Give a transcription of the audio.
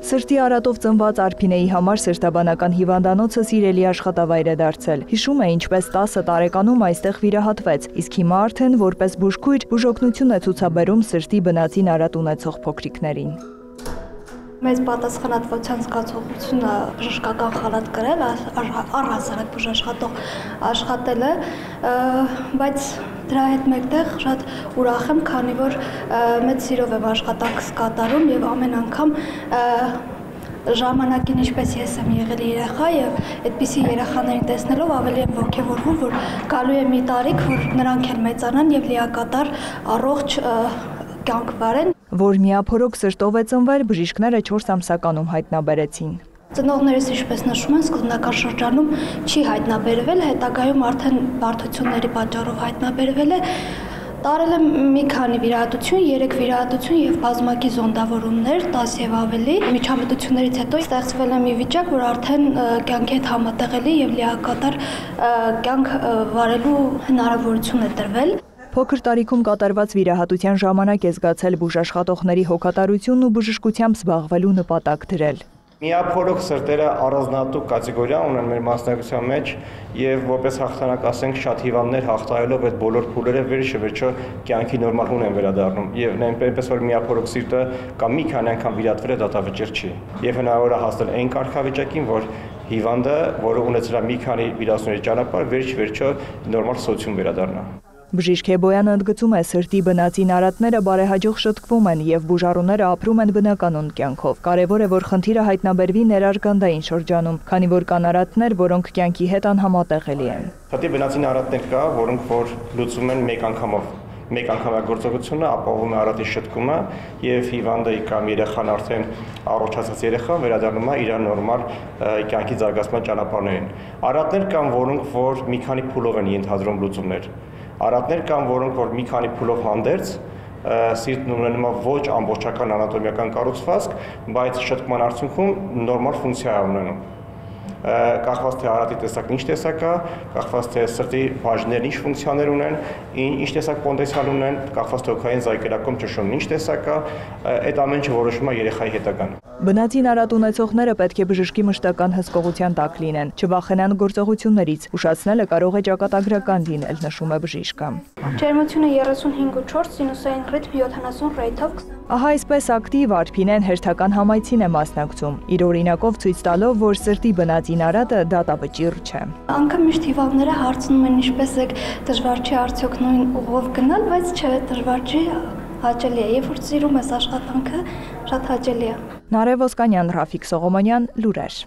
Սրտի արատով ծնված Արփինեի համար սրտաբանական հիվանդանոցը սիրելի աշխատավայր է դարձել։ Հիշում է, ինչպես 10 տարեկանում այստեղ վիրահատվեց, իսկ հիմա արդեն որպես բուժքույր բուժօգնություն է ցուցաբերում սրտի բնածին արատ ունեցող փոքրիկներին։ Մեծ պատասխանատվության զգացողությունը բժշկական խալաթ կրել, առհասարակ բուժաշխատող աշխատել է, բայց դրա հետ մեկտեղ շատ ուրախ եմ, քանի որ մեծ սիրով եմ աշխատանքս կատարում եւ ամեն անգամ ժամանակին ինչպես ես եմ եղել երեխա եւ այդպիսի երեխաներին տեսնելով ավելի եմ ողջևորվում, որ գալու է մի տարիք, որ նրանք էլ մեծանան եւ լիակատար առողջ կյանք վարեն։ Որ միափորոք սրտով է ծնվել, բժիշկները 4 ամսականում հայտնաբերեցին։ Ծնողներս ինչպես նշում են, սկզբնական շրջանում չի հայտնաբերվել, հետագայում արդեն բարդությունների պատճառով հայտնաբերվել է։ Տարել եմ մի քանի վիրահատություն, 3 վիրահատություն եւ բազմակի զոնդավորումներ, 10 եւ ավելի։ Միջամտություններից հետո ստեղծվել է մի վիճակ, որ արդեն կյանքի հետ համատեղելի եւ լիակատար կյանք վարելու հնարավորություն է տրվել։ Փոքր տարիքում կատարված վիրահատության ժամանակ է զգացել բուժաշխատողների հոգատարությունն ու բժշկությամբ զբաղվելու նպատակ դրել։ Միափորոք սրտերը առանձնահատուկ կատեգորիա ունեն մեր մասնակցության մեջ եւ որպես հաղթանակ ասենք շատ հիվանդներ հաղթահարելով այդ բոլոր փուլերը վերջը կյանքի նորմալ են վերադառնում եւ այնպես որ միափորոք սիրտը կամ մի քանի անգամ վիրատվել է դատավճիռ չի եւ հնարավոր է հասնել այն կարգավիճակին, որ հիվանդը, որը ունեցել է մի քանի վիրահատությունների ճանապարհ, վերջը նորմալ սոցիում վերադառնա։ Բժիշկ Հեբոյանը ընդգծում է, սրտի բնածին արատները բարեհաջող շտկվում են եւ բուժառուները ապրում են բնականon կյանքով։ Կարևոր է, որ խնդիրը հայտնաբերվի ներարգանդային շրջանում, քանի որ կան արատներ, որոնք կյանքի հետ անհամատեղելի են։ Սրտի բնածին արատներ կա, որոնք որ լուծում են մեկ անգամով։ Մեկ անգամագործողությունը ապահովում է արատի շտկումը եւ հիվանդը կամ երեխան արդեն առողջացած երեխան վերադառնում է իր նորմալ կյանքի զարգացման ճանապարհներին։ Արատներ կան, որոնք որ մի քանի փուլով են ենթադրում լուծումներ։ Արատներ կան, որոնք որ մի քանի փուլով հանդերձ սիրտն ունենում է ոչ ամբողջական անատոմիական կառուցվածք, բայց շտկման արդյունքում նորմալ ֆունկցիա է ունենում։ Կախված թե արատի տեսակն ինչ տեսակ է, կախված թե սրտի բաժներն ինչ ֆունկցիաներ ունեն, ինչ տեսակ պոտենցիալ ունեն, կախված թե հոգային զայգերակոմ ճնշումն ինչ տեսակ է, այդ ամեն ինչը որոշվում է երեխայի հետագան։ Բնածին արատ ունեցողները պետք է բժշկի մշտական հսկողության տակ լինեն, չվախենան գործողություններից, ուշացնելը կարող է ճակատագրական լինել, նշում է բժիշկը։ Ջերմությունը 35.4, սինուսային ռիթմ 70 ռեյթով։ Ահա այսպես ակտիվ Արփինեն հերթական համայցին է մասնակցում, իր օրինակով ցույց տալով, որ սրտի բնածին արատը դատավճիռ չէ։ Անգամ միշտ հիվանդները հարցնում են ինչպես է դժվար չի արդյոք նույն ուղով գնալ, բայց չէ, դժվար չի, հաճելի է, երբ որ սիրում ես աշխատանքը, շատ հաճելի է։ Նարեկ Ոսկանյան, Ռաֆիկ Սողոմոնյան, լուրեր։